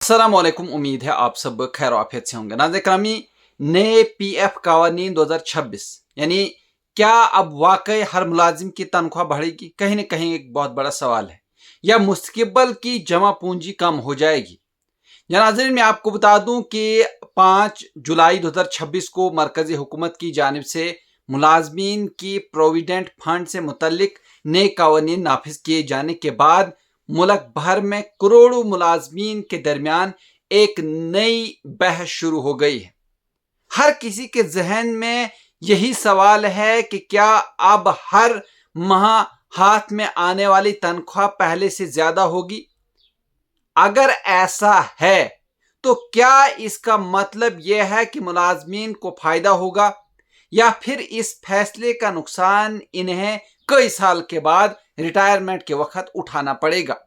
अस्सलामुअलैकुम। उम्मीद है आप सब खैर आफियत से होंगे। नाज़रीन ग्रामी, नए पीएफ कानून 2026 यानी क्या अब वाकई हर मुलाजिम की तनख्वाह बढ़ेगी? कहीं ना कहीं एक बहुत बड़ा सवाल है। या मुस्तक़बिल की जमा पूंजी कम हो जाएगी? या नाज़रीन, मैं आपको बता दूं कि 5 जुलाई 2026 को मरकजी हुकूमत की जानिब से मुलाजमीन की प्रोविडेंट फंड से मुतल्लिक नए कानून नाफिज किए जाने के बाद मुल्क भर में करोड़ों मुलाजमीन के दरमियान एक नई बहस शुरू हो गई है। हर किसी के जहन में यही सवाल है कि क्या अब हर माह हाथ में आने वाली तनख्वाह पहले से ज्यादा होगी? अगर ऐसा है तो क्या इसका मतलब यह है कि मुलाजमीन को फायदा होगा, या फिर इस फैसले का नुकसान इन्हें कई साल के बाद रिटायरमेंट के वक्त उठाना पड़ेगा?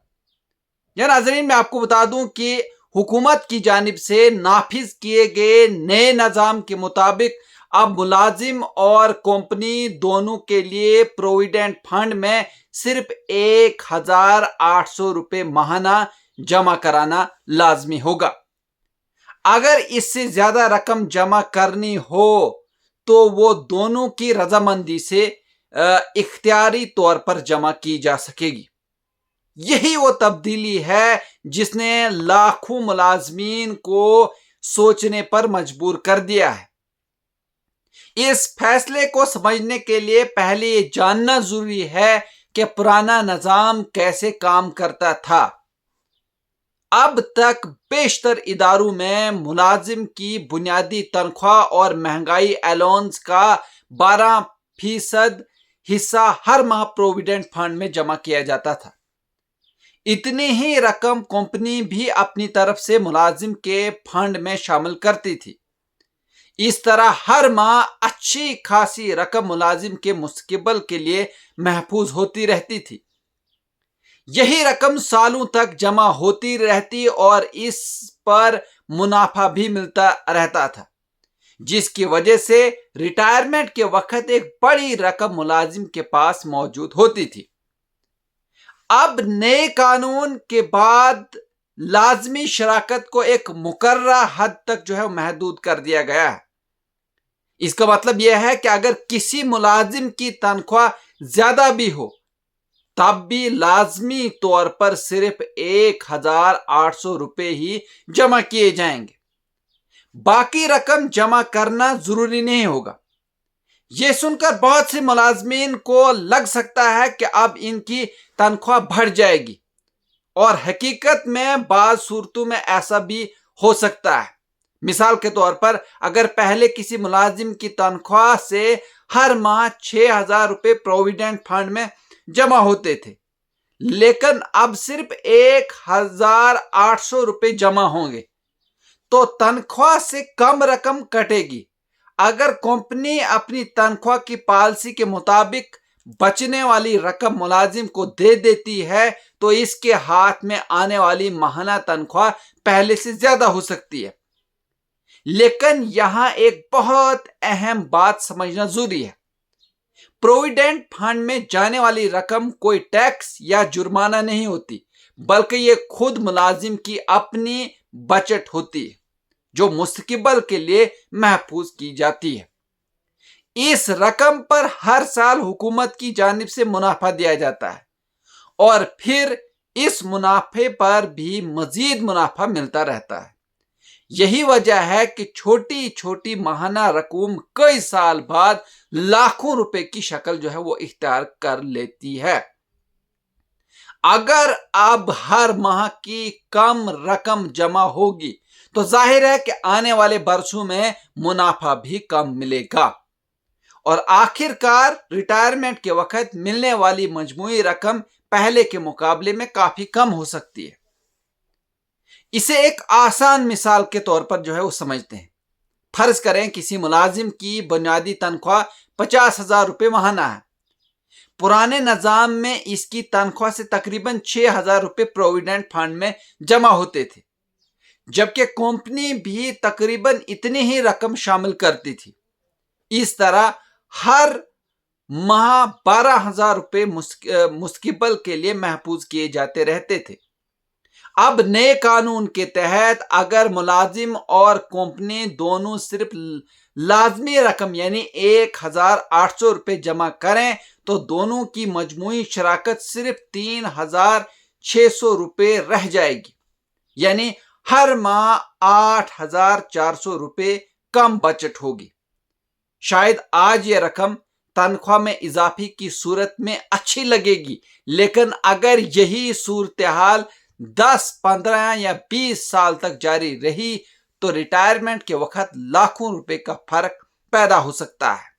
या नाजरीन, मैं आपको बता दूं कि हुकूमत की जानिब से नाफिज किए गए नए निज़ाम के मुताबिक अब मुलाजिम और कंपनी दोनों के लिए प्रोविडेंट फंड में सिर्फ 1,800 रुपये माहाना जमा कराना लाजमी होगा। अगर इससे ज्यादा रकम जमा करनी हो तो वो दोनों की रजामंदी से इख्तियारी तौर पर जमा की जा सकेगी। यही वो तब्दीली है जिसने लाखों मुलाजमीन को सोचने पर मजबूर कर दिया है। इस फैसले को समझने के लिए पहले ये जानना जरूरी है कि पुराना निजाम कैसे काम करता था। अब तक बेशतर इदारों में मुलाजिम की बुनियादी तनख्वाह और महंगाई अलाउंस का 12% हिस्सा हर माह प्रोविडेंट फंड में जमा किया जाता था। इतनी ही रकम कंपनी भी अपनी तरफ से मुलाजिम के फंड में शामिल करती थी। इस तरह हर माह अच्छी खासी रकम मुलाजिम के मुस्तकबिल के लिए महफूज होती रहती थी। यही रकम सालों तक जमा होती रहती और इस पर मुनाफा भी मिलता रहता था, जिसकी वजह से रिटायरमेंट के वक्त एक बड़ी रकम मुलाजिम के पास मौजूद होती थी। अब नए कानून के बाद लाजमी शराकत को एक मुकर्रर हद तक महदूद कर दिया गया है। इसका मतलब यह है कि अगर किसी मुलाजिम की तनख्वाह ज्यादा भी हो तब भी लाजमी तौर पर सिर्फ 1,800 रुपये ही जमा किए जाएंगे। बाकी रकम जमा करना जरूरी नहीं होगा। यह सुनकर बहुत से मुलाजमीन को लग सकता है कि अब इनकी तनख्वाह बढ़ जाएगी, और हकीकत में बाज़ सूरतों में ऐसा भी हो सकता है। मिसाल के तौर पर अगर पहले किसी मुलाजिम की तनख्वाह से हर माह 6,000 रुपये प्रोविडेंट फंड में जमा होते थे, लेकिन अब सिर्फ 1,800 रुपये जमा होंगे, तो तनख्वाह से कम रकम कटेगी। अगर कंपनी अपनी तनख्वाह की पॉलिसी के मुताबिक बचने वाली रकम मुलाजिम को दे देती है तो इसके हाथ में आने वाली माहाना तनख्वाह पहले से ज्यादा हो सकती है। लेकिन यहां एक बहुत अहम बात समझना जरूरी है। प्रोविडेंट फंड में जाने वाली रकम कोई टैक्स या जुर्माना नहीं होती, बल्कि ये खुद मुलाजिम की अपनी बचत होती है जो मुस्तकबिल के लिए महफूज की जाती है। इस रकम पर हर साल हुकूमत की जानिब से मुनाफा दिया जाता है और फिर इस मुनाफे पर भी मजीद मुनाफा मिलता रहता है। यही वजह है कि छोटी छोटी माहाना रकूम कई साल बाद लाखों रुपए की शक्ल वो इख्तियार कर लेती है। अगर अब हर माह की कम रकम जमा होगी तो जाहिर है कि आने वाले बरसों में मुनाफा भी कम मिलेगा और आखिरकार रिटायरमेंट के वक्त मिलने वाली मजमूई रकम पहले के मुकाबले में काफी कम हो सकती है। इसे एक आसान मिसाल के तौर पर वो समझते हैं। फर्ज करें किसी मुलाजिम की बुनियादी तनख्वाह 50,000 रुपये माहाना है। पुराने निजाम में इसकी तनख्वाह से तकरीबन 6,000 रुपये प्रोविडेंट फंड में जमा होते थे, जबकि कंपनी भी तकरीबन इतनी ही रकम शामिल करती थी। इस तरह हर माह 12,000 रुपये मुस्तकबिल के लिए महफूज किए जाते रहते थे। अब नए कानून के तहत अगर मुलाजिम और कंपनी दोनों सिर्फ लाजमी रकम यानी 1,800 रुपये जमा करें तो दोनों की मजमूई शराकत सिर्फ 3,600 रुपये रह जाएगी, यानी हर माह 8,400 रुपये कम बचत होगी। शायद आज ये रकम तनख्वाह में इजाफे की सूरत में अच्छी लगेगी, लेकिन अगर यही सूरत हाल 10, 15 या 20 साल तक जारी रही तो रिटायरमेंट के वक्त लाखों रुपए का फर्क पैदा हो सकता है।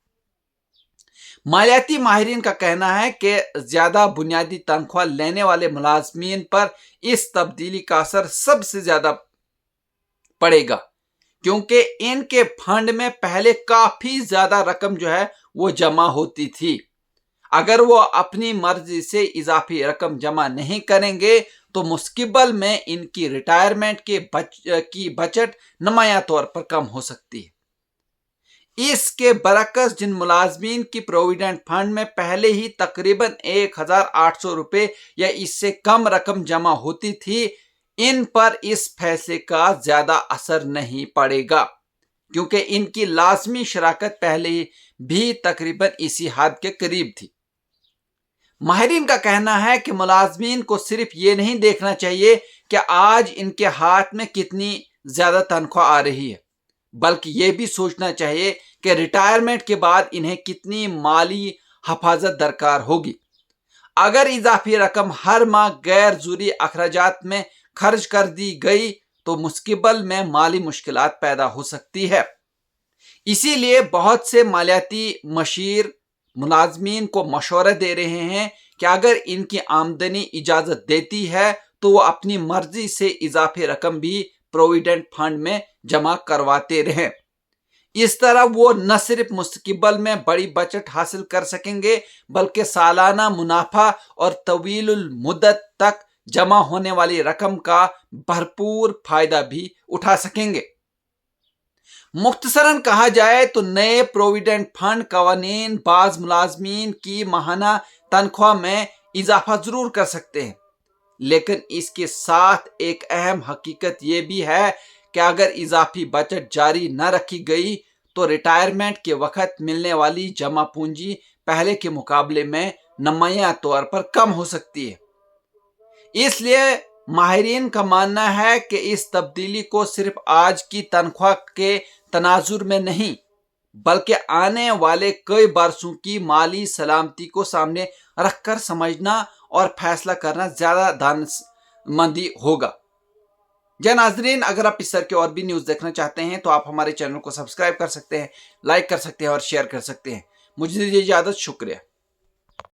मालियाती माहिरीन का कहना है कि ज्यादा बुनियादी तनख्वाह लेने वाले मुलाजमीन पर इस तब्दीली का असर सबसे ज्यादा पड़ेगा, क्योंकि इनके फंड में पहले काफी ज्यादा रकम जो है वो जमा होती थी। अगर वो अपनी मर्जी से इजाफी रकम जमा नहीं करेंगे तो मुस्तकबिल में इनकी रिटायरमेंट की बचत नुमाया तौर पर कम हो सकती है। इसके बरक्स जिन मुलाजमीन की प्रोविडेंट फंड में पहले ही तकरीबन 1,800 रुपये या इससे कम रकम जमा होती थी, इन पर इस फैसले का ज्यादा असर नहीं पड़ेगा, क्योंकि इनकी लाजमी शराकत पहले भी तकरीबन इसी हद के करीब थी। माहिरीन का कहना है कि मुलाजमीन को सिर्फ ये नहीं देखना चाहिए कि आज इनके हाथ में कितनी ज्यादा तनख्वाह आ रही है, बल्कि ये भी सोचना चाहिए कि रिटायरमेंट के बाद इन्हें कितनी माली हिफाजत दरकार होगी। अगर इजाफी रकम हर माह गैर जरूरी अखराजात में खर्च कर दी गई तो मुस्तकबिल में माली मुश्किलात पैदा हो सकती है। इसीलिए बहुत से मालियाती मशीर मुलाजमीन को मशवरा दे रहे हैं कि अगर इनकी आमदनी इजाजत देती है तो वो अपनी मर्जी से इजाफी रकम भी प्रोविडेंट फंड में जमा करवाते रहें। इस तरह वो न सिर्फ मुस्तकबिल में बड़ी बचत हासिल कर सकेंगे, बल्कि सालाना मुनाफा और तवीलुल मुद्दत तक जमा होने वाली रकम का भरपूर फायदा भी उठा सकेंगे। मुख्तसरन कहा जाए तो नए प्रोविडेंट फंड कवानीन बाज मुलाजमीन की माहाना तनख्वाह में इजाफा जरूर कर सकते हैं, लेकिन इसके साथ एक अहम हकीकत यह भी है कि अगर इजाफी बचत जारी न रखी गई तो रिटायरमेंट के वक्त मिलने वाली जमा पूंजी पहले के मुकाबले में नुमाया तौर पर कम हो सकती है। इसलिए माहिरीन का मानना है कि इस तब्दीली को सिर्फ आज की तनख्वाह के तनाजुर में नहीं, बल्कि आने वाले कई बरसों की माली सलामती को सामने रखकर समझना और फैसला करना ज्यादा दानिशमंदी होगा। जय नाजरीन, अगर आप इस तरह के और भी न्यूज़ देखना चाहते हैं तो आप हमारे चैनल को सब्सक्राइब कर सकते हैं, लाइक कर सकते हैं और शेयर कर सकते हैं। मुझे दीजिए इजाजत, शुक्रिया।